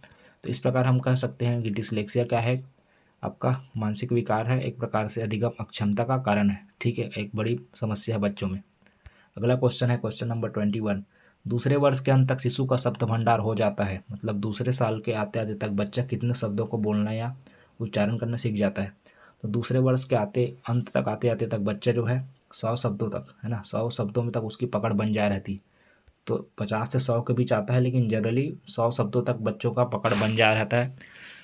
तो इस प्रकार हम कह सकते हैं कि डिसलेक्सिया क्या है, आपका मानसिक विकार है, एक प्रकार से अधिगम अक्षमता का कारण है। ठीक है, एक बड़ी समस्या है बच्चों में। अगला क्वेश्चन है क्वेश्चन नंबर 21। दूसरे वर्ष के अंत तक शिशु का शब्द भंडार हो जाता है, मतलब दूसरे साल के आते आते तक बच्चा कितने शब्दों को बोलना या उच्चारण करना सीख जाता है। तो दूसरे वर्ष के अंत तक आते आते तक बच्चा जो है 100 शब्दों तक, है ना, 100 शब्दों में तक उसकी पकड़ बन जाए रहती। तो 50 से 100 के बीच आता है, लेकिन जनरली 100 शब्दों तक बच्चों का पकड़ बन जाया रहता है।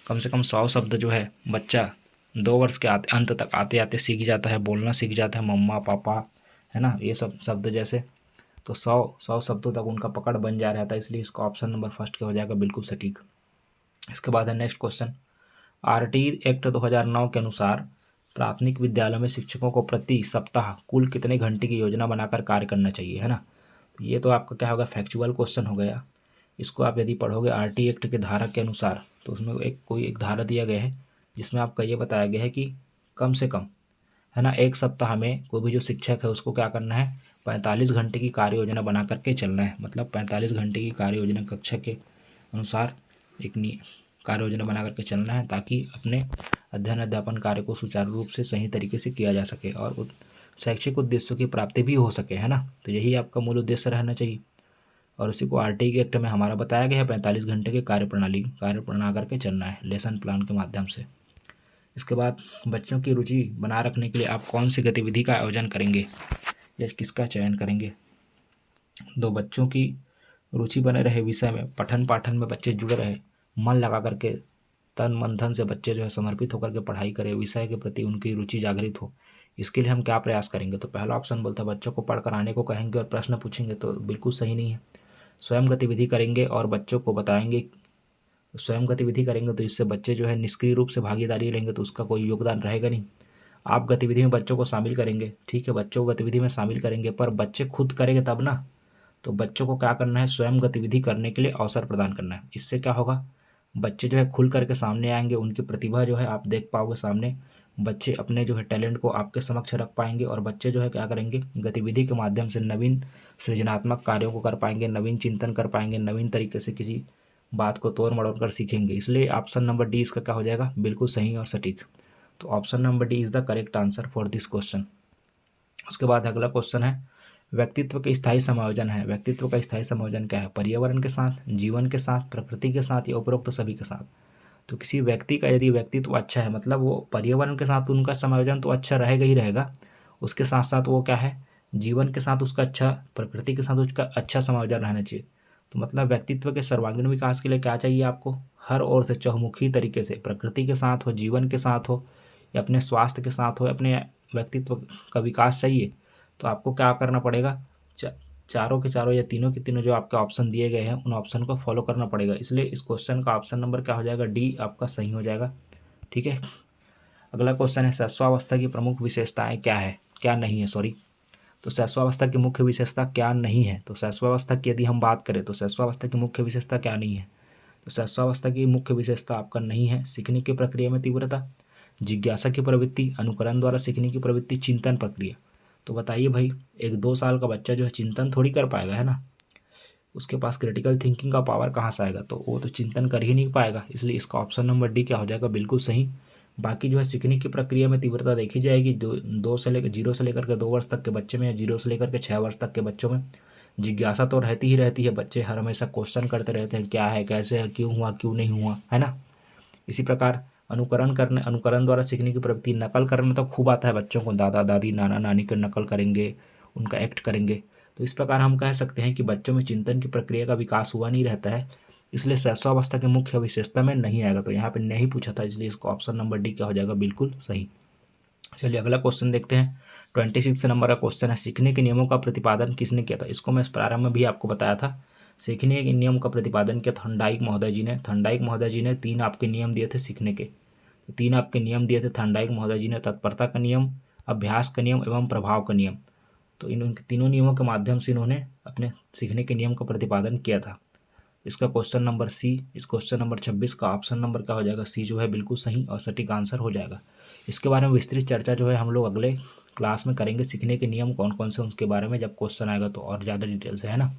कम से कम 100 शब्द जो है बच्चा 2 वर्ष के अंत तक आते आते सीख जाता है, बोलना सीख जाता है, मम्मा पापा, है ना, ये सब शब्द जैसे। तो 100 शब्दों तक उनका पकड़ बन जा रहा था, इसलिए इसका ऑप्शन नंबर फर्स्ट का हो जाएगा बिल्कुल सटीक। इसके बाद है नेक्स्ट क्वेश्चन। आरटी एक्ट 2009 के अनुसार प्राथमिक विद्यालयों में शिक्षकों को प्रति सप्ताह कुल कितने घंटे की योजना बनाकर कार्य करना चाहिए, है ना। ये तो आपका क्या होगा, फैक्चुअल क्वेश्चन हो गया। इसको आप यदि पढ़ोगे आरटी एक्ट के धारा के अनुसार, तो उसमें एक धारा दिया गया है जिसमें आपका ये बताया गया है कि कम से कम, है ना, एक सप्ताह में कोई भी जो शिक्षक है उसको क्या करना है, 45 घंटे की कार्य योजना बना करके चलना है। मतलब 45 घंटे की कार्य योजना कक्षा के अनुसार एक कार्य योजना बना करके चलना है, ताकि अपने अध्ययन अध्यापन कार्य को सुचारू रूप से सही तरीके से किया जा सके और शैक्षिक उद्देश्यों की प्राप्ति भी हो सके, है ना। तो यही आपका मूल उद्देश्य रहना चाहिए, और उसी को आरटीई के एक्ट में हमारा बताया गया है 45 घंटे के कार्य बना करके चलना है लेसन प्लान के माध्यम से। इसके बाद बच्चों की रुचि बनाए रखने के लिए आप कौन सी गतिविधि का आयोजन करेंगे या किसका चयन करेंगे। दो, बच्चों की रुचि बने रहे विषय में, पठन पाठन में बच्चे जुड़े रहे, मन लगा करके तन मन धन से बच्चे जो है समर्पित होकर के पढ़ाई करें, विषय के प्रति उनकी रुचि जागृत हो, इसके लिए हम क्या प्रयास करेंगे। तो पहला ऑप्शन बोलता है बच्चों को पढ़कर आने को कहेंगे और प्रश्न पूछेंगे, तो बिल्कुल सही नहीं है। स्वयं गतिविधि करेंगे और बच्चों को बताएंगे, स्वयं गतिविधि करेंगे तो इससे बच्चे जो है निष्क्रिय रूप से भागीदारी लेंगे तो उसका कोई योगदान रहेगा नहीं। आप गतिविधि में बच्चों को शामिल करेंगे, ठीक है, बच्चों को गतिविधि में शामिल करेंगे, पर बच्चे खुद करेंगे तब ना। तो बच्चों को क्या करना है, स्वयं गतिविधि करने के लिए अवसर प्रदान करना है। इससे क्या होगा, बच्चे जो है खुल करके सामने आएंगे, उनकी प्रतिभा जो है आप देख पाओगे सामने, बच्चे अपने जो है टैलेंट को आपके समक्ष रख पाएंगे, और बच्चे जो है क्या करेंगे, गतिविधि के माध्यम से नवीन सृजनात्मक कार्यों को कर पाएंगे, नवीन चिंतन कर पाएंगे, नवीन तरीके से किसी बात को तोड़ मड़ोड़ कर सीखेंगे। इसलिए ऑप्शन नंबर डी इसका क्या हो जाएगा, बिल्कुल सही और सटीक। तो option number D is the correct answer for this question. उसके बाद अगला क्वेश्चन है व्यक्तित्व के स्थायी समायोजन है। व्यक्तित्व का स्थायी समायोजन क्या है, पर्यावरण के साथ, जीवन के साथ, प्रकृति के साथ या उपरोक्त सभी के साथ। तो किसी व्यक्ति का यदि व्यक्तित्व अच्छा है, मतलब वो पर्यावरण के साथ उनका समायोजन तो अच्छा रहेगा ही रहेगा, उसके साथ साथ वो क्या है, जीवन के साथ उसका अच्छा, प्रकृति के साथ उसका अच्छा समायोजन रहना चाहिए। तो मतलब व्यक्तित्व के सर्वांगीण विकास के लिए क्या चाहिए आपको, हर ओर से चहुमुखी तरीके से, प्रकृति के साथ हो, जीवन के साथ हो, या अपने स्वास्थ्य के साथ हो, अपने व्यक्तित्व का विकास चाहिए। तो आपको क्या करना पड़ेगा, चारों के चारों या तीनों के तीनों जो आपके ऑप्शन दिए गए हैं उन ऑप्शन को फॉलो करना पड़ेगा। इसलिए इस क्वेश्चन का ऑप्शन नंबर क्या हो जाएगा, डी आपका सही हो जाएगा। ठीक है, अगला क्वेश्चन है शैशवावस्था की प्रमुख विशेषताएं क्या है, क्या नहीं है, सॉरी। तो शैशवावस्था की मुख्य विशेषता क्या नहीं है, तो शैशवावस्था की यदि हम बात करें तो शैशवावस्था की मुख्य विशेषता क्या नहीं है। तो शैशवावस्था की मुख्य विशेषता आपका नहीं है सीखने की प्रक्रिया में तीव्रता, जिज्ञासा की प्रवृत्ति, अनुकरण द्वारा सीखने की प्रवृत्ति, चिंतन प्रक्रिया। तो बताइए भाई, एक 2 साल का बच्चा जो है चिंतन थोड़ी कर पाएगा, है ना, उसके पास क्रिटिकल थिंकिंग का पावर कहाँ से आएगा, तो वो तो चिंतन कर ही नहीं पाएगा। इसलिए इसका ऑप्शन नंबर डी क्या हो जाएगा, बिल्कुल सही। बाकी जो है सीखने की प्रक्रिया में तीव्रता देखी जाएगी, 0 से लेकर के 2 वर्ष तक के बच्चे में, या 0 से लेकर के 6 वर्ष तक के बच्चों में जिज्ञासा तो रहती ही रहती है, बच्चे हर हमेशा क्वेश्चन करते रहते हैं, क्या है, कैसे है, क्यों हुआ, क्यों नहीं हुआ, है ना। इसी प्रकार अनुकरण द्वारा सीखने की प्रवृत्ति, नकल करना तो खूब आता है बच्चों को, दादा दादी नाना नानी की नकल करेंगे, उनका एक्ट करेंगे। तो इस प्रकार हम कह सकते हैं कि बच्चों में चिंतन की प्रक्रिया का विकास हुआ नहीं रहता है, इसलिए शैशवावस्था के मुख्य विशेषता में नहीं आएगा। तो यहाँ पे नहीं पूछा था, इसलिए इसका ऑप्शन नंबर डी क्या हो जाएगा, बिल्कुल सही। चलिए अगला क्वेश्चन देखते हैं। 26 नंबर का क्वेश्चन है सीखने के नियमों का प्रतिपादन किसने किया था। इसको मैं प्रारंभ में भी आपको बताया था। सीखने के नियम का प्रतिपादन किया थर्नडाइक महोदय जी ने। थर्नडाइक महोदय जी ने 3 आपके नियम दिए थे सीखने के। तो 3 आपके नियम दिए थे थर्नडाइक महोदय जी ने, तत्परता का नियम, अभ्यास का नियम एवं प्रभाव का नियम। तो इन तीनों नियमों के माध्यम से इन्होंने अपने सीखने के नियम का प्रतिपादन किया था। इसका क्वेश्चन नंबर सी, इस क्वेश्चन नंबर 26 का ऑप्शन नंबर क्या हो जाएगा, सी जो है बिल्कुल सही और सटीक आंसर हो जाएगा। इसके बारे में विस्तृत चर्चा जो है हम लोग अगले क्लास में करेंगे। सीखने के नियम कौन कौन से उसके बारे में जब क्वेश्चन आएगा तो और ज़्यादा डिटेल से, है ना।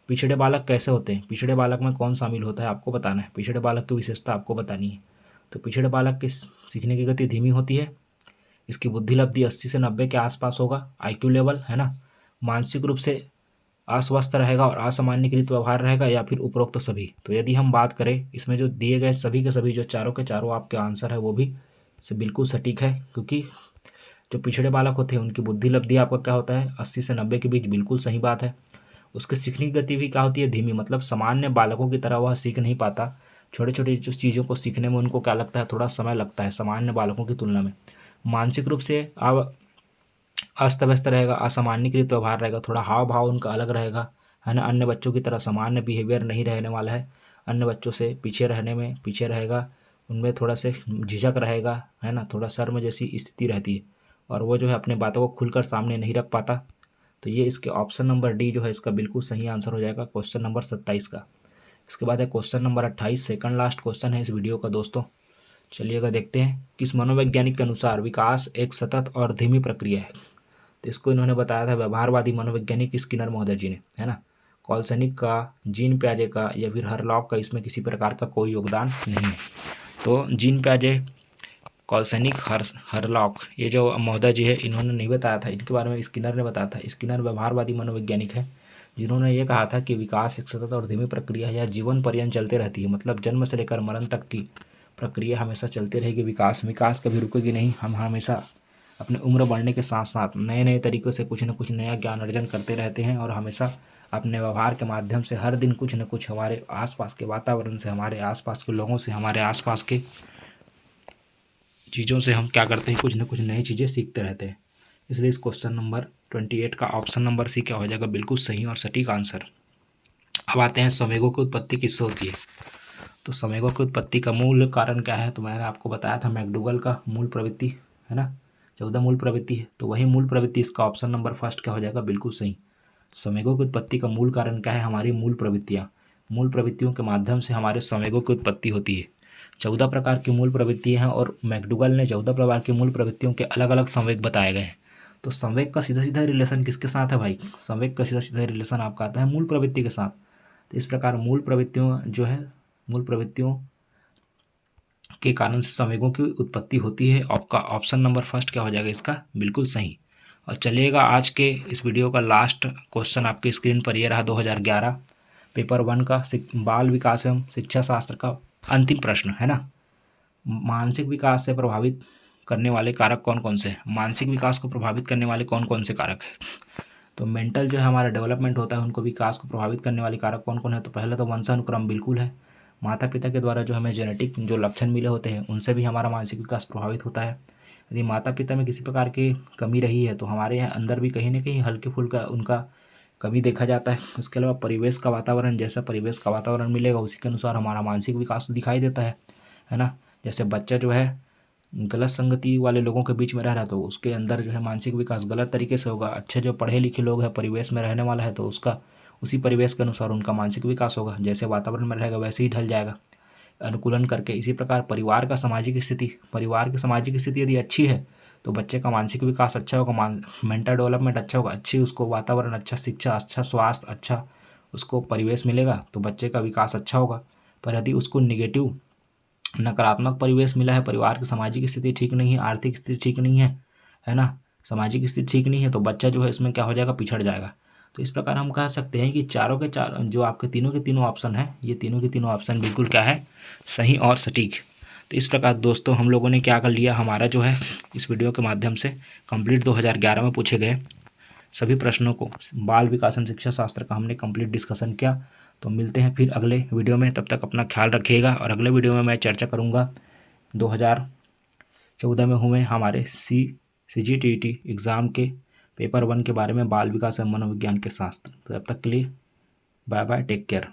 पिछड़े बालक कैसे होते हैं, पिछड़े बालक में कौन शामिल होता है आपको बताना है, पिछड़े बालक की विशेषता आपको बतानी है। तो पिछड़े बालक की सीखने की गति धीमी होती है, इसकी बुद्धि लब्धि 80 से 90 के आसपास होगा, IQ लेवल, है ना। मानसिक रूप से अस्वस्थ रहेगा और असामान्यकृत व्यवहार रहेगा, या फिर उपरोक्त सभी। तो यदि हम बात करें इसमें जो दिए गए सभी के सभी जो चारों के चारों आपके आंसर है वो भी से बिल्कुल सटीक है, क्योंकि जो पिछड़े बालक होते हैं उनकी बुद्धि लब्धि आपका क्या होता है 80 से 90 के बीच, बिल्कुल सही बात है। उसके सीखने की गति भी क्या होती है, धीमी, मतलब सामान्य बालकों की तरह वह सीख नहीं पाता। छोटे छोटे जो चीज़ों को सीखने में उनको क्या लगता है, थोड़ा समय लगता है सामान्य बालकों की तुलना में। मानसिक रूप से अब अस्त व्यस्त रहेगा, असामान्यकृत व्यवहार रहेगा, थोड़ा हाव भाव उनका अलग रहेगा, है ना। अन्य बच्चों की तरह सामान्य बिहेवियर नहीं रहने वाला है, अन्य बच्चों से पीछे रहने में पीछे रहेगा, उनमें थोड़ा से झिझक रहेगा, है ना, थोड़ा शर्म जैसी स्थिति रहती है, और वो जो है अपने बातों को खुलकर सामने नहीं रख पाता। तो ये इसके ऑप्शन नंबर डी जो है इसका बिल्कुल सही आंसर हो जाएगा क्वेश्चन नंबर 27 का। इसके बाद है question number 28, second last question है इस वीडियो का दोस्तों। चलिएगा देखते हैं। किस मनोवैज्ञानिक के अनुसार विकास एक सतत और धीमी प्रक्रिया है। तो इसको इन्होंने बताया था व्यवहारवादी मनोवैज्ञानिक स्किनर महोदय जी ने, है ना। कॉल्सनिक का, जीन पियाजे का या फिर हरलॉक का इसमें किसी प्रकार का कोई योगदान नहीं है। तो जीन पियाजे, कॉल्सनिक, हरलॉक, ये जो महोदय जी है इन्होंने नहीं बताया था, इनके बारे में स्किनर ने बताया था। स्किनर व्यवहारवादी मनोवैज्ञानिक है जिन्होंने ये कहा था कि विकास एक सतत और धीमी प्रक्रिया है, या जीवन पर्यंत चलते रहती है, मतलब जन्म से लेकर मरण तक की प्रक्रिया हमेशा चलती रहेगी। विकास कभी रुकेगी नहीं। हम हमेशा अपने उम्र बढ़ने के साथ साथ नए नए तरीक़ों से कुछ न कुछ नया ज्ञान अर्जन करते रहते हैं, और हमेशा अपने व्यवहार के माध्यम से हर दिन कुछ न कुछ हमारे आसपास के वातावरण से, हमारे आसपास के लोगों से, हमारे आसपास के चीज़ों से हम क्या करते हैं, कुछ न कुछ नई चीज़ें सीखते रहते हैं। इसलिए इस क्वेश्चन नंबर 28 का ऑप्शन नंबर सी क्या हो जाएगा, बिल्कुल सही और सटीक आंसर। अब आते हैं संवेगों की उत्पत्ति किससे होती है। तो संवेगों की उत्पत्ति का मूल कारण क्या है, तो मैंने आपको बताया था मैकडूगल का मूल प्रवृत्ति, है ना। 14 मूल प्रवृत्ति है, तो वही मूल प्रवृत्ति, इसका ऑप्शन नंबर फर्स्ट क्या हो जाएगा, बिल्कुल सही। संवेगों की उत्पत्ति का मूल कारण क्या है, हमारी मूल प्रवृत्तियाँ। मूल प्रवृत्तियों के माध्यम से हमारे संवेगों की उत्पत्ति होती है। 14 प्रकार की मूल प्रवृत्तियाँ हैं, और मैकडूगल ने 14 प्रकार की मूल प्रवृत्तियों के अलग अलग संवेग बताए गए हैं। तो संवेग का सीधा सीधा रिलेशन किसके साथ है भाई, संवेग का सीधा सीधा रिलेशन आपका आता है मूल प्रवृत्ति के साथ। तो इस प्रकार मूल प्रवृत्तियों जो है, मूल प्रवृत्तियों के कारण से संवेगों की उत्पत्ति होती है। आपका ऑप्शन नंबर फर्स्ट क्या हो जाएगा इसका, बिल्कुल सही। और चलिएगा आज के इस वीडियो का लास्ट क्वेश्चन आपके स्क्रीन पर ये रहा, 2011 पेपर 1 का बाल विकास एवं शिक्षा शास्त्र का अंतिम प्रश्न, है ना। मानसिक विकास से प्रभावित करने वाले कारक कौन कौन से हैं, मानसिक विकास को प्रभावित करने वाले कौन कौन से कारक हैं। तो मेंटल जो है हमारा डेवलपमेंट होता है, उनको विकास को प्रभावित करने वाले कारक कौन कौन है। तो पहले तो वंशानुक्रम बिल्कुल है, माता पिता के द्वारा जो हमें जेनेटिक जो लक्षण मिले होते हैं उनसे भी हमारा मानसिक विकास प्रभावित होता है। यदि माता पिता में किसी प्रकार की कमी रही है तो हमारे यहाँ अंदर भी कहीं ना कहीं हल्के फुल्का उनका कमी देखा जाता है। उसके अलावा परिवेश का वातावरण, जैसा परिवेश का वातावरण मिलेगा उसी के अनुसार हमारा मानसिक विकास दिखाई देता है ना। जैसे बच्चा जो है गलत संगति वाले लोगों के बीच में रह रहा है तो उसके अंदर जो है मानसिक विकास गलत तरीके से होगा। अच्छे जो पढ़े लिखे लोग हैं, परिवेश में रहने वाला है, तो उसका उसी परिवेश के अनुसार उनका मानसिक विकास होगा। जैसे वातावरण में रहेगा वैसे ही ढल जाएगा अनुकूलन करके। इसी प्रकार परिवार का सामाजिक स्थिति, परिवार की सामाजिक स्थिति यदि अच्छी है तो बच्चे का मानसिक विकास अच्छा होगा, मेंटल डेवलपमेंट अच्छा होगा। अच्छी उसको वातावरण, अच्छा शिक्षा, अच्छा स्वास्थ्य, अच्छा उसको परिवेश मिलेगा तो बच्चे का विकास अच्छा होगा। पर यदि उसको निगेटिव, नकारात्मक परिवेश मिला है, परिवार की सामाजिक स्थिति ठीक नहीं है, आर्थिक स्थिति ठीक नहीं है ना, सामाजिक स्थिति ठीक नहीं है, तो बच्चा जो है इसमें क्या हो जाएगा, पिछड़ जाएगा। तो इस प्रकार हम कह सकते हैं कि चारों के चार जो आपके तीनों के तीनों ऑप्शन है, ये तीनों के तीनों ऑप्शन बिल्कुल क्या है, सही और सटीक। तो इस प्रकार दोस्तों हम लोगों ने क्या कर लिया, हमारा जो है इस वीडियो के माध्यम से कंप्लीट 2011 में पूछे गए सभी प्रश्नों को, बाल विकास एवं शिक्षा शास्त्र का हमने कंप्लीट डिस्कशन किया। तो मिलते हैं फिर अगले वीडियो में, तब तक अपना ख्याल रखिएगा। और अगले वीडियो में मैं चर्चा करूँगा 2014 में हुए हमारे CGTT एग्ज़ाम के पेपर 1 के बारे में, बाल विकास एवं मनोविज्ञान के शास्त्र। तो तब तक के लिए बाय बाय, टेक केयर।